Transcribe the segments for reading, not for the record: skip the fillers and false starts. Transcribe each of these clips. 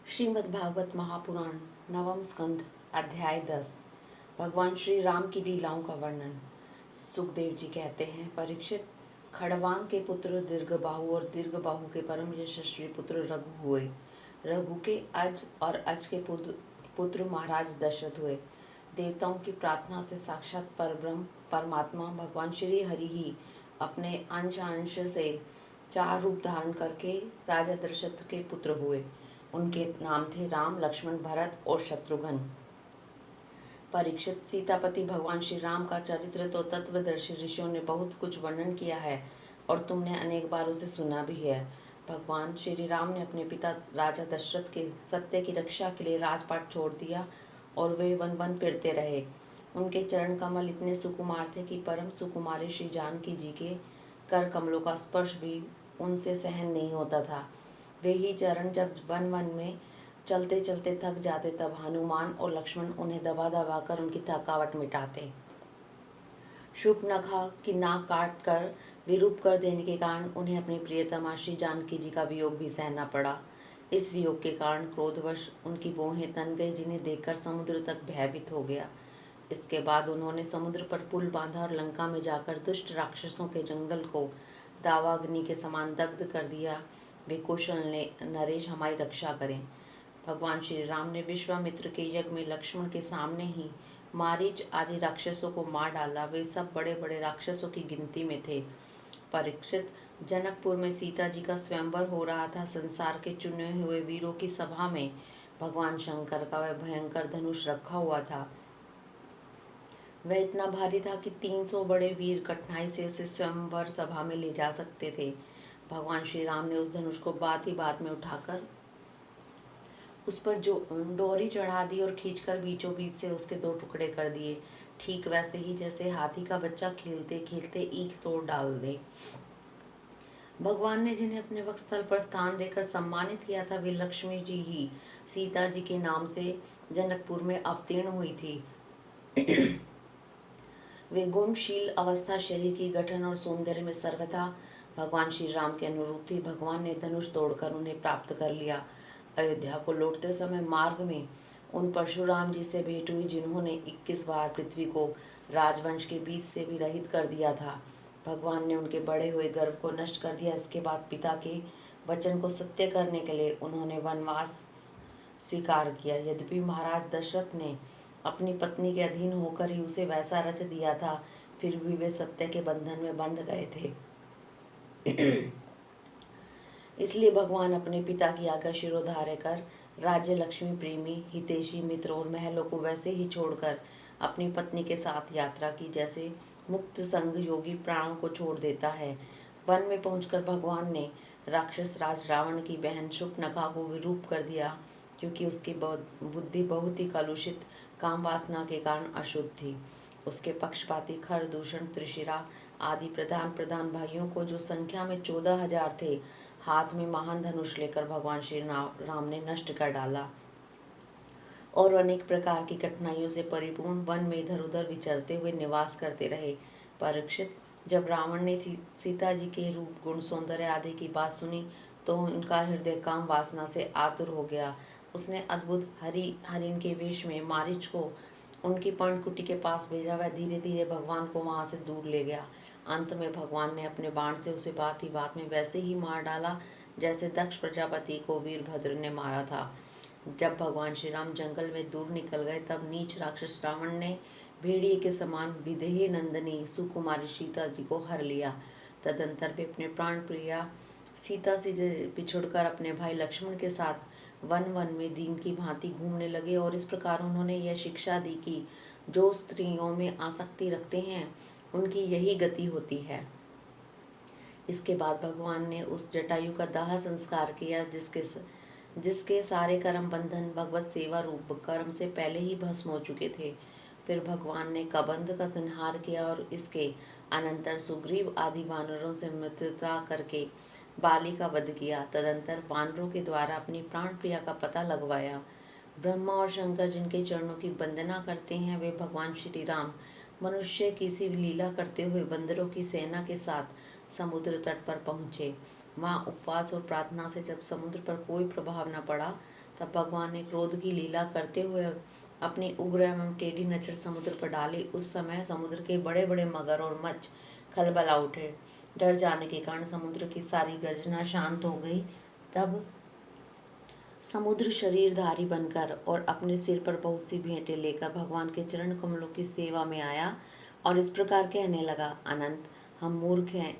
श्रीमद् भागवत महापुराण नवम स्कंध अध्याय 10। भगवान श्री राम की लीलाओं का वर्णन। सुखदेव जी कहते हैं, परीक्षित, खड़वांग के पुत्र दीर्घबाहु और दीर्घबाहु के परम यशस्वी पुत्र रघु हुए। रघु के अज और अज के पुत्र महाराज दशरथ हुए। देवताओं की प्रार्थना से साक्षात परब्रह्म परमात्मा भगवान श्री हरि ही अपने अंश अंश से 4 रूप धारण करके राजा दशरथ के पुत्र हुए। उनके नाम थे राम, लक्ष्मण, भरत और शत्रुघ्न। परीक्षित, सीतापति भगवान श्री राम का चरित्र तो तत्वदर्शी ऋषियों ने बहुत कुछ वर्णन किया है और तुमने अनेक बार उसे सुना भी है। भगवान श्री राम ने अपने पिता राजा दशरथ के सत्य की रक्षा के लिए राजपाट छोड़ दिया और वे वन वन फिरते रहे। उनके चरण कमल इतने सुकुमार थे कि परम सुकुमारी श्री जानकी जी के कर कमलों का स्पर्श भी उनसे सहन नहीं होता था। वे ही चरण जब वन वन में चलते चलते थक जाते तब हनुमान और लक्ष्मण उन्हें दबा दबा कर उनकी थकावट मिटाते। शूर्पणखा की नाक काट कर विरूप कर देने के कारण उन्हें अपनी प्रियतमा श्री जानकी जी का वियोग भी सहना पड़ा। इस वियोग के कारण क्रोधवश उनकी भौहें तन गई, जिन्हें देखकर समुद्र तक भयभीत हो गया। इसके बाद उन्होंने समुद्र पर पुल बांधा और लंका में जाकर दुष्ट राक्षसों के जंगल को दावाग्नि के समान दग्ध कर दिया। वे कौशल ने नरेश हमारी रक्षा करें। भगवान श्री राम ने विश्वामित्र के यज्ञ में लक्ष्मण के सामने ही मारीच आदि राक्षसों को मार डाला। वे सब बड़े बड़े राक्षसों की गिनती में थे। परीक्षित, जनकपुर में सीता जी का स्वयंवर हो रहा था। संसार के चुने हुए वीरों की सभा में भगवान शंकर का वह भयंकर धनुष रखा हुआ था। वह इतना भारी था कि 300 बड़े वीर कठिनाई से उसे स्वयंवर सभा में ले जा सकते थे। भगवान श्री राम ने उस धनुष को बात ही बात में उठाकर उस पर जो डोरी चढ़ा दी और खींचकर बीचों बीच से उसके 2 टुकड़े कर दिए, ठीक वैसे ही जैसे हाथी का बच्चा खेलते खेलते ईख तोड़ डाल दे। भगवान ने जिन्हें अपने वक्षस्थल पर स्थान देकर सम्मानित किया था, वे लक्ष्मी जी ही सीता जी के नाम से जनकपुर में अवतीर्ण हुई थी। वे गुणशील अवस्था, शरीर की गठन और सौंदर्य में सर्वथा भगवान श्री राम के अनुरूप थी। भगवान ने धनुष तोड़कर उन्हें प्राप्त कर लिया। अयोध्या को लौटते समय मार्ग में उन परशुराम जी से भेंट हुई, जिन्होंने 21 बार पृथ्वी को राजवंश के बीच से भी रहित कर दिया था। भगवान ने उनके बढ़े हुए गर्व को नष्ट कर दिया। इसके बाद पिता के वचन को सत्य करने के लिए उन्होंने वनवास स्वीकार किया। यद्यपि महाराज दशरथ ने अपनी पत्नी के अधीन होकर ही उसे वैसा रच दिया था, फिर भी वे सत्य के बंधन में बंध गए थे। इसलिए भगवान अपने पिता की आज्ञा शिरोधार्य कर राज्य, लक्ष्मी, प्रेमी, हितैषी, मित्र और महलों को वैसे ही छोड़कर अपनी पत्नी के साथ यात्रा की, जैसे मुक्त संग योगी प्राणों को छोड़ देता है। वन में पहुंचकर भगवान ने राक्षस राज रावण की बहन शूर्पणखा को विरूप कर दिया, क्योंकि उसकी बुद्धि बहुत ही कलुषित काम वासना के कारण अशुद्ध थी। उसके पक्षपाती खर, दूषण, त्रिशिरा आदि प्रधान प्रधान भाइयों को, जो संख्या में 14,000 थे, हाथ में महान धनुष लेकर भगवान श्री राम ने नष्ट कर डाला और अनेक प्रकार की कठिनाइयों से परिपूर्ण वन में इधर उधर विचरते हुए निवास करते रहे। परीक्षित, जब रावण ने सीता जी के रूप, गुण, सौंदर्य आदि की बात सुनी तो उनका हृदय काम वासना से आतुर हो गया। उसने अद्भुत हरिण के वेश में मारीच को उनकी पर्णकुटी के पास भेजा। वह धीरे धीरे भगवान को वहां से दूर ले गया। अंत में भगवान ने अपने बाण से उसे बात ही बात में वैसे ही मार डाला जैसे दक्ष प्रजापति को वीरभद्र ने मारा था। जब भगवान श्री राम जंगल में दूर निकल गए, तब नीच राक्षस रावण ने भेड़िए के समान विदेही नंदनी सुकुमारी सीता जी को हर लिया। तदंतर वे अपने प्राण प्रिया सीता से बिछुड़कर अपने भाई लक्ष्मण के साथ वन वन में दीन की भांति घूमने लगे और इस प्रकार उन्होंने यह शिक्षा दी कि जो स्त्रियों में आसक्ति रखते हैं उनकी यही गति होती है। इसके बाद भगवान ने उस जटायु का दाह संस्कार किया, जिसके सारे कर्म बंधन भगवत सेवा रूप कर्म से पहले ही भस्म हो चुके थे। फिर भगवान ने कबंध का संहार किया और इसके अनंतर सुग्रीव आदि वानरों से मित्रता करके बाली का वध किया। तदंतर वानरों के द्वारा अपनी प्राण प्रिया का पता लगवाया। ब्रह्मा और शंकर जिनके चरणों की वंदना करते हैं, वे भगवान श्री राम मनुष्य की सी लीला करते हुए बंदरों की सेना के साथ समुद्र तट पर पहुँचे। वहाँ उपवास और प्रार्थना से जब समुद्र पर कोई प्रभाव न पड़ा, तब भगवान ने क्रोध की लीला करते हुए अपनी उग्र एवं टेढ़ी नजर समुद्र पर डाली। उस समय समुद्र के बड़े बड़े मगर और मच्छ खलबला उठे। डर जाने के कारण समुद्र की सारी गर्जना शांत हो गई। तब समुद्र शरीरधारी बनकर और अपने सिर पर बहुत सी भेंटें लेकर भगवान के चरण कमलों की सेवा में आया और इस प्रकार कहने लगा, अनंत, हम मूर्ख हैं,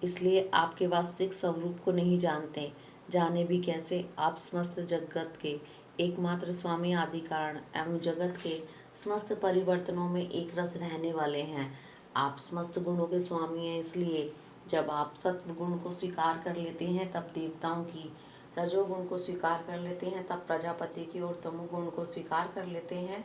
इसलिए आपके वास्तविक स्वरूप को नहीं जानते। जाने भी कैसे? आप समस्त जगत के एकमात्र स्वामी, आदि कारण एवं जगत के समस्त परिवर्तनों में एक रस रहने वाले हैं। आप समस्त गुणों के स्वामी हैं, इसलिए जब आप सत्व गुण को स्वीकार कर लेते हैं तब देवताओं की, रजोगुण को स्वीकार कर लेते हैं तब प्रजापति की और तमोगुण को स्वीकार कर लेते हैं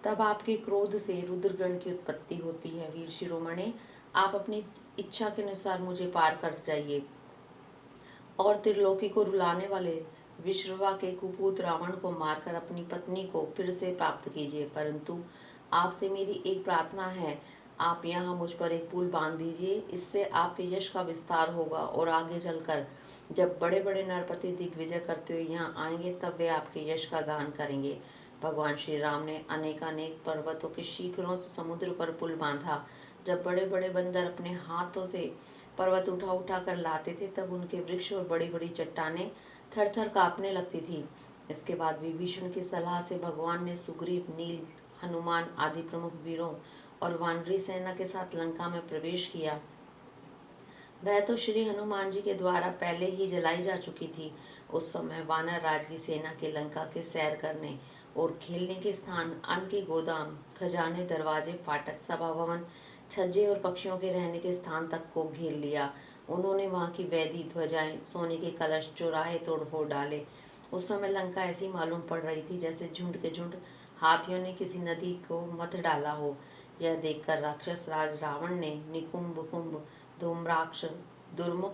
तब आपके क्रोध से रुद्रगण की उत्पत्ति होती है। वीर शिरोमणि, आप अपनी इच्छा के अनुसार मुझे पार कर जाइए और त्रिलोकी को रुलाने वाले विश्रवा के कुपूत रावण को मारकर अपनी पत्नी को फिर से प्राप्त कीजिए। परंतु आपसे मेरी एक प्रार्थना है, आप यहाँ मुझ पर एक पुल बांध दीजिए, इससे आपके यश का विस्तार होगा और आगे चलकर जब बड़े बड़े नरपति दिग्विजय करते हुए यहाँ आएंगे तब वे आपके यश का गान करेंगे। भगवान श्री राम ने अनेकानेक पर्वतों के शिखरों से समुद्र पर पुल बांधा। जब बड़े बड़े बंदर अपने हाथों से पर्वत उठा उठा कर लाते थे तब उनके वृक्ष और बड़ी बड़ी चट्टानें थर थर कांपने लगती थी। इसके बाद विभीषण की सलाह से भगवान ने सुग्रीव, नील, हनुमान आदि प्रमुख वीरों और वानरी सेना के साथ लंका में प्रवेश किया। वह तो श्री हनुमान जी के द्वारा पहले ही जलाई जा चुकी थी। उस समय वानर राज की सेना के लंका के सैर करने और खेलने के स्थान, अन्न के गोदाम, खजाने, दरवाजे, फाटक, सभा भवन, छज्जे और पक्षियों के रहने के स्थान तक को घेर लिया। उन्होंने वहां की वेदी, ध्वजाएं, सोने के कलश, चौराहे तोड़फोड़ डाले। उस समय लंका ऐसी मालूम पड़ रही थी जैसे झुंड के झुंड हाथियों ने किसी नदी को मथ डाला हो। यह देखकर राक्षस राज रावण ने निकुंभ, कुंभ, धूम्राक्ष, दुर्मुख,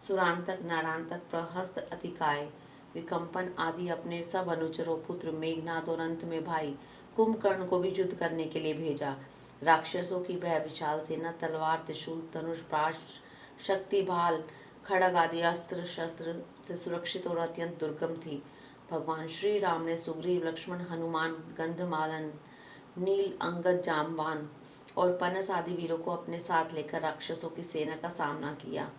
सुरांतक, नारांतक, प्रहस्त, अतिकाय, विकम्पन आदि अपने सब अनुचरों, पुत्र मेघनाद और अंत में भाई कुंभकर्ण को भी युद्ध करने के लिए भेजा। राक्षसों की वह विशाल सेना तलवार, त्रिशूल, धनुष, पाश, शक्ति, भाल, खड़ग आदि अस्त्र शस्त्र से सुरक्षित और अत्यंत दुर्गम थी। भगवान श्री राम ने सुग्रीव, लक्ष्मण, हनुमान, गंधमालन, नील, अंगद, जामवान और पनस आदि वीरों को अपने साथ लेकर राक्षसों की सेना का सामना किया।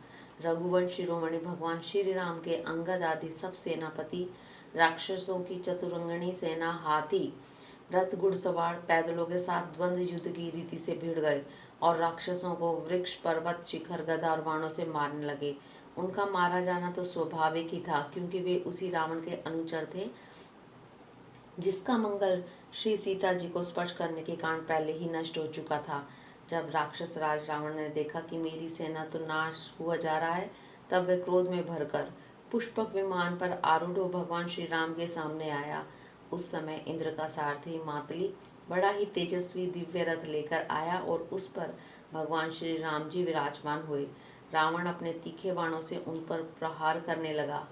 रघुवंश शिरोमणि भगवान श्री राम के अंगद आदि सब सेनापति राक्षसों की चतुरंगणी सेना, हाथी, रथ, घुड़सवार, पैदलों के साथ द्वंद्व युद्ध की रीति से भिड़ गए और राक्षसों को वृक्ष, पर्वत, शिखर, गदा और बाणों से मारने लगे। उनका मारा जाना तो स्वाभाविक ही था, क्योंकि वे उसी रावण के अनुचर थे जिसका मंगल श्री सीता जी को स्पर्श करने के कारण पहले ही नष्ट हो चुका था। जब राक्षस राज रावण ने देखा कि मेरी सेना तो नाश हुआ जा रहा है, तब वह क्रोध में भरकर पुष्पक विमान पर आरूढ़ हो भगवान श्री राम के सामने आया। उस समय इंद्र का सारथी मातली बड़ा ही तेजस्वी दिव्य रथ लेकर आया और उस पर भगवान श्री राम जी विराजमान हुए। रावण अपने तीखे बाणों से उन पर प्रहार करने लगा।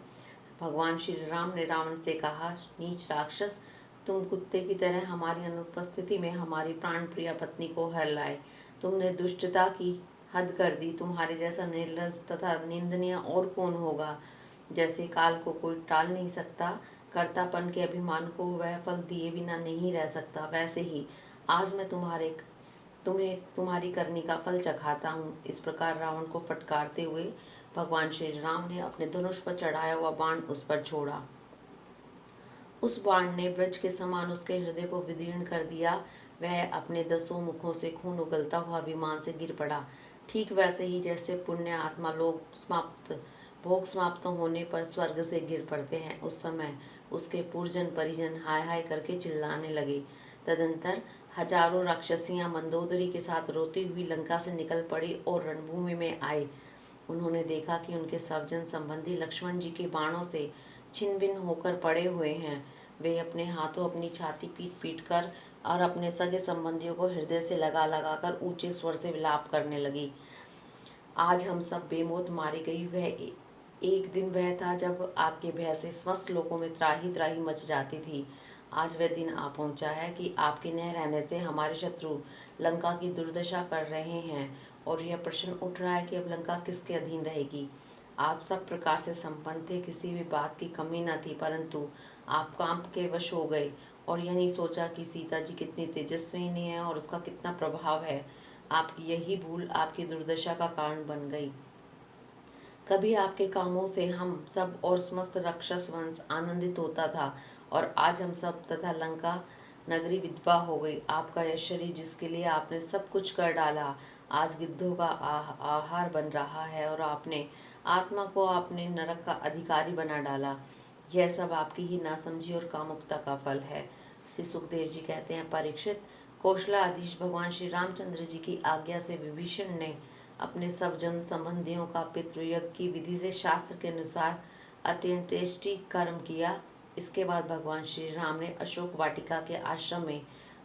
भगवान श्री राम ने रावण से कहा, नीच राक्षस, तुम कुत्ते की तरह हमारी अनुपस्थिति में हमारी प्राण प्रिय पत्नी को हर लाए। तुमने दुष्टता की हद कर दी। तुम्हारे जैसा निर्लज तथा निंदनीय और कौन होगा। जैसे काल को कोई टाल नहीं सकता, कर्तापन के अभिमान को वह फल दिए बिना नहीं रह सकता, वैसे ही आज मैं तुम्हें तुम्हारी करनी का फल चखाता हूँ। इस प्रकार रावण को फटकारते हुए भगवान श्री राम ने अपने धनुष पर चढ़ाया हुआ बाण उस पर छोड़ा। उस बाण ने ब्रज के समान उसके हृदय को विदीर्ण कर दिया। वह अपने 10 मुखों से खून उगलता हुआ विमान से गिर पड़ा। ठीक वैसे ही जैसे पुण्य आत्मा लोग भोग समाप्त होने पर स्वर्ग से गिर पड़ते हैं। उस समय उसके पुरजन परिजन हाय हाय करके चिल्लाने लगे। तदंतर हजारों राक्षसियां मंदोदरी के साथ रोती हुई लंका से निकल पड़ी और रणभूमि में आए। उन्होंने देखा कि उनके स्वजन संबंधी लक्ष्मण जी के बाणों से छिन्न भिन्न होकर पड़े हुए हैं। वे अपने हाथों अपनी छाती पीट पीट कर और अपने सगे संबंधियों को हृदय से लगा लगा कर ऊंचे स्वर से विलाप करने लगी। आज हम सब बेमौत मारी गई। वह एक दिन वह था जब आपके भय से समस्त लोगों में त्राही त्राही मच जाती थी। आज वह दिन आ पहुंचा है कि आपके न रहने से हमारे शत्रु लंका की दुर्दशा कर रहे हैं और यह प्रश्न उठ रहा है कि अब लंका किसके अधीन रहेगी। आप सब प्रकार से संपन्न थे, किसी भी बात की कमी न थी, परंतु आप काम के वश हो गए और यह नहीं सोचा कि सीता जी कितनी तेजस्विनी है और उसका कितना प्रभाव है। आपकी यही भूल आपकी दुर्दशा का कारण बन गई। कभी आपके कामों से हम सब और समस्त राक्षस वंश आनंदित होता था, और आज हम सब तथा लंका नगरी विधवा हो गई। आपका यह शरीर जिसके लिए आपने सब कुछ कर डाला, आज गिद्धों का आहार बन रहा है, और आपने आत्मा को आपने नरक का अधिकारी बना डाला। यह सब आपकी ही नासमझी और कामुकता का फल है। श्री सुखदेव जी कहते हैं, परीक्षित, कौशलाधीश भगवान श्री रामचंद्र जी की आज्ञा से विभीषण ने अपने सब जन संबंधियों का पितृयज्ञ की विधि से शास्त्र के अनुसार अत्यंत्येष्टि कर्म किया। इसके बाद भगवान श्री राम ने अशोक वाटिका के आश्रम में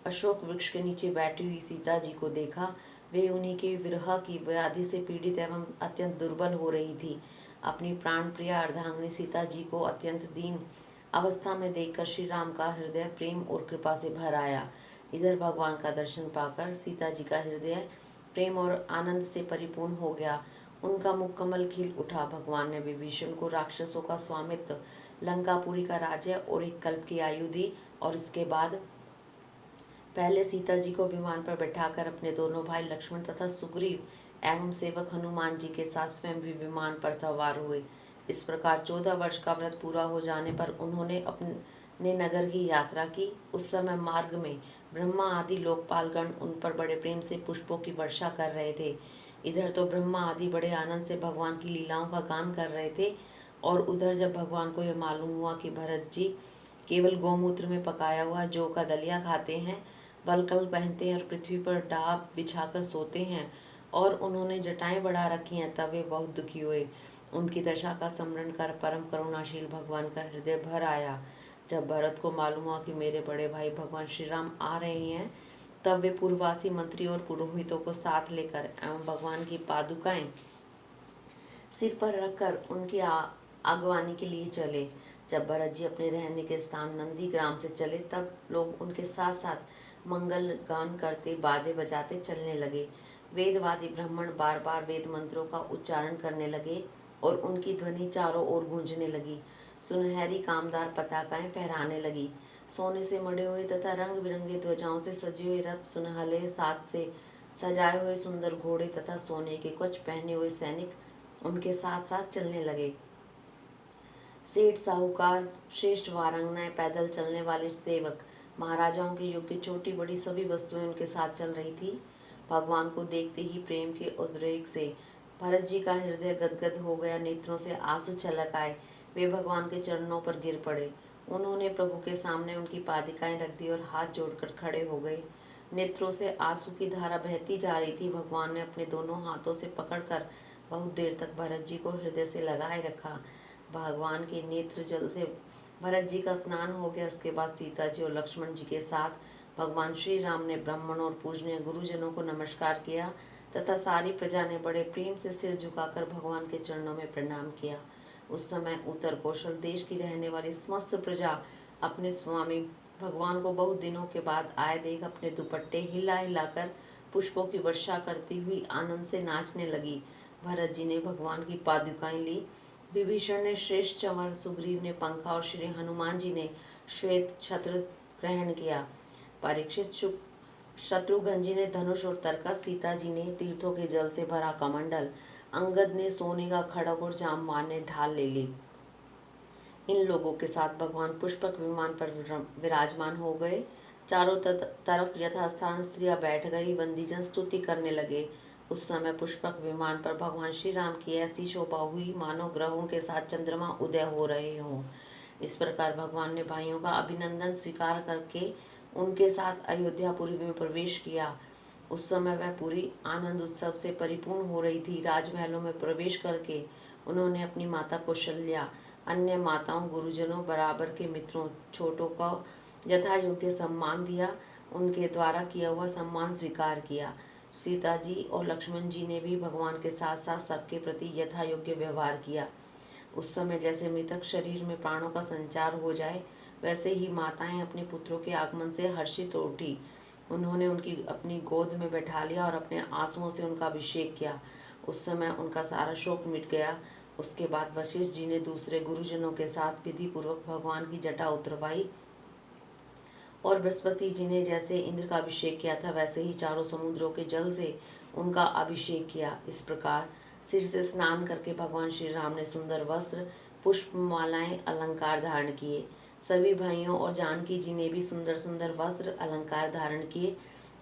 अशोक वृक्ष के नीचे बैठी हुई सीता जी को देखा। वे उन्हीं के विरह की व्याधि से पीड़ित एवं अत्यंत दुर्बल हो रही थी। अपनी प्राण प्रिय अर्धांगिनी सीता जी को अत्यंत दीन अवस्था में देखकर श्री राम का हृदय प्रेम और कृपा से भर आया। इधर भगवान का दर्शन पाकर सीता जी का हृदय प्रेम और आनंद से परिपूर्ण हो गया। उनका मुख कमल खिल उठा। भगवान ने विभीषण को राक्षसों का स्वामित्व, लंकापुरी का राज्य और एक कल्प की आयु दी, और इसके बाद पहले सीता जी को विमान पर बैठाकर अपने दोनों भाई लक्ष्मण तथा सुग्रीव एवं सेवक हनुमान जी के साथ स्वयं भी विमान पर सवार हुए। इस प्रकार 14 वर्ष का व्रत पूरा हो जाने पर उन्होंने अपने नगर की यात्रा की। उस समय मार्ग में ब्रह्मा आदि लोकपालगण उन पर बड़े प्रेम से पुष्पों की वर्षा कर रहे थे। इधर तो ब्रह्मा आदि बड़े आनंद से भगवान की लीलाओं का गान कर रहे थे, और उधर जब भगवान को यह मालूम हुआ कि भरत जी केवल गौमूत्र में पकाया हुआ जौ का दलिया खाते हैं, वल्कल पहनते हैं और पृथ्वी पर डाब बिछाकर सोते हैं, और उन्होंने जटाएं बढ़ा रखी हैं, तब वे बहुत दुखी हुए। उनकी दशा का स्मरण कर परम करुणाशील भगवान का हृदय भर आया। जब भरत को मालूम हुआ कि मेरे बड़े भाई भगवान श्री राम आ रहे हैं, तब वे पूर्ववासी मंत्री और पुरोहितों को साथ लेकर एवं भगवान की पादुकाएं सिर पर रखकर उनकी आगवानी के लिए चले। जब भरत जी अपने रहने के स्थान नंदी ग्राम से चले, तब लोग उनके साथ साथ मंगल गान करते बाजे बजाते चलने लगे। वेदवादी ब्राह्मण बार बार वेद मंत्रों का उच्चारण करने लगे और उनकी ध्वनि चारों ओर गूंजने लगी। सुनहरी कामदार पताकाएं फहराने लगी। सोने से मढ़े हुए तथा रंग बिरंगे ध्वजाओं से सजे हुए रथ, सुनहले साथ से सजाए हुए सुंदर घोड़े तथा सोने के कवच पहने हुए सैनिक उनके साथ साथ चलने लगे। सेठ, साहूकार, श्रेष्ठ वारंगनाएं, पैदल चलने वाले सेवक, महाराजाओं के योग्य छोटी बड़ी सभी वस्तुएं उनके साथ चल रही थी। भगवान को देखते ही प्रेम के उद्रेक से भरत जी का हृदय गदगद हो गया। नेत्रों से आंसू छलक आए। वे भगवान के चरणों पर गिर पड़े। उन्होंने प्रभु के सामने उनकी पादिकाएं रख दी और हाथ जोड़कर खड़े हो गए। नेत्रों से आंसू की धारा बहती जा रही थी। भगवान ने अपने दोनों हाथों से पकड़कर बहुत देर तक भरत जी को हृदय से लगाए रखा। भगवान के नेत्र जल से भरत जी का स्नान हो गया। उसके बाद सीता जी और लक्ष्मण जी के साथ भगवान श्री राम ने ब्राह्मण और पूजनीय गुरुजनों को नमस्कार किया तथा सारी प्रजा ने बड़े प्रेम से सिर झुकाकर भगवान के चरणों में प्रणाम किया। उस समय उत्तर कौशल देश की रहने वाली समस्त प्रजा अपने स्वामी भगवान को बहुत दिनों के बाद आए देख अपने दुपट्टे हिला हिलाकर पुष्पों की वर्षा करती हुई आनंद से नाचने लगी। भरत जी ने भगवान की पादुकाएं ली, विभीषण ने श्रेष्ठ चंवर, सुग्रीव ने पंखा और श्री हनुमान जी ने श्वेत छत्र ग्रहण किया। परीक्षित शत्रुघ्न जी ने धनुष और तरका, सीता जी ने तीर्थों के जल से भरा कमंडल, अंगद ने सोने का खड़ग और जामवान ने ढाल ले ली। इन लोगों के साथ भगवान पुष्पक विमान पर विराजमान हो गए। चारों तरफ यथास्थान स्त्रियां बैठ गई, बंदीजन स्तुति करने लगे। उस समय पुष्पक विमान पर भगवान श्री राम की ऐसी शोभा हुई मानो ग्रहों के साथ चंद्रमा उदय हो रहे हों। इस प्रकार भगवान ने भाइयों का अभिनंदन स्वीकार करके उनके साथ अयोध्यापुरी में प्रवेश किया। उस समय वह पूरी आनंद उत्सव से परिपूर्ण हो रही थी। राजमहलों में प्रवेश करके उन्होंने अपनी माता कौशल्या, अन्य माताओं, गुरुजनों, बराबर के मित्रों, छोटों को यथा योग्य सम्मान दिया। उनके द्वारा किया हुआ सम्मान स्वीकार किया। सीता जी और लक्ष्मण जी ने भी भगवान के साथ साथ सबके प्रति यथा योग्य व्यवहार किया। उस समय जैसे मृतक शरीर में प्राणों का संचार हो जाए, वैसे ही माताएं अपने पुत्रों के आगमन से हर्षित उठी। उन्होंने उनकी अपनी गोद में बैठा लिया और अपने आंसुओं से उनका अभिषेक किया। उस समय उनका सारा शोक मिट गया उसके बाद वशिष्ठ जी ने दूसरे गुरुजनों के साथ विधि पूर्वक भगवान की जटा उतरवाई और बृहस्पति जी ने जैसे इंद्र का अभिषेक किया था वैसे ही चारों समुद्रों के जल से उनका अभिषेक किया। इस प्रकार सिर से स्नान करके भगवान श्री राम ने सुंदर वस्त्र, पुष्पमालाएं, अलंकार धारण किए। सभी भाइयों और जानकी जी ने भी सुंदर सुंदर वस्त्र, अलंकार धारण किए।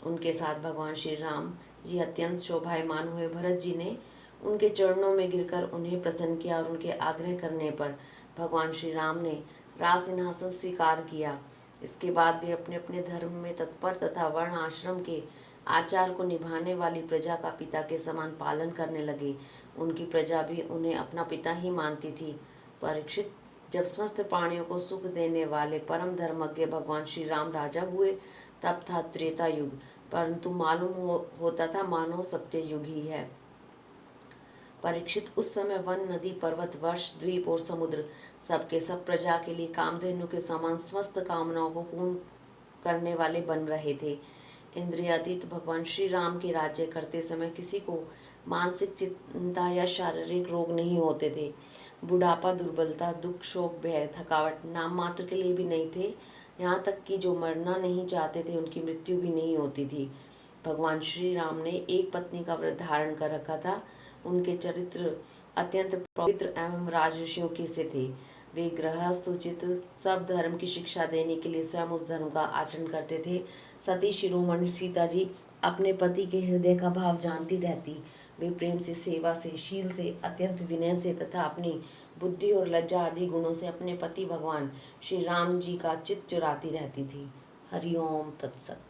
उनके साथ भगवान श्री राम जी अत्यंत शोभायमान हुए। भरत जी ने उनके चरणों में गिरकर उन्हें प्रसन्न किया और उनके आग्रह करने पर भगवान श्री राम ने राज सिंहासन स्वीकार किया। इसके बाद वे अपने अपने धर्म में तत्पर तथा वर्ण आश्रम के आचार को निभाने वाली प्रजा का पिता के समान पालन करने लगे। उनकी प्रजा भी उन्हें अपना पिता ही मानती थी। परीक्षित, जब समस्त प्राणियों को सुख देने वाले परम धर्मज्ञ भगवान श्री राम राजा हुए तब था त्रेता युग, परंतु मालूम होता था मानो सत्य युग ही है। परीक्षित, उस समय वन, नदी, पर्वत, वर्ष, द्वीप और समुद्र सबके सब प्रजा के लिए कामधेनु के समान समस्त कामनाओं को पूर्ण करने वाले बन रहे थे। इंद्रियातीत भगवान श्री राम के राज्य करते समय किसी को मानसिक चिंता या शारीरिक रोग नहीं होते थे। बुढ़ापा, दुर्बलता, दुख, शोक, भय, थकावट नाम मात्र के लिए भी नहीं थे। यहाँ तक कि जो मरना नहीं चाहते थे उनकी मृत्यु भी नहीं होती थी। भगवान श्री राम ने एक पत्नी का व्रत धारण कर रखा था। उनके चरित्र अत्यंत पवित्र एवं राजर्षियों के से थे। वे गृहस्थ उचित सब धर्म की शिक्षा देने के लिए स्वयं उस धर्म का आचरण करते थे। सती शिरोमणि सीता जी अपने पति के हृदय का भाव जानती रहती। वे प्रेम से, सेवा से, शील से, अत्यंत विनय से तथा अपनी बुद्धि और लज्जा आदि गुणों से अपने पति भगवान श्री राम जी का चित्त चुराती रहती थी। हरिओम तत्सत।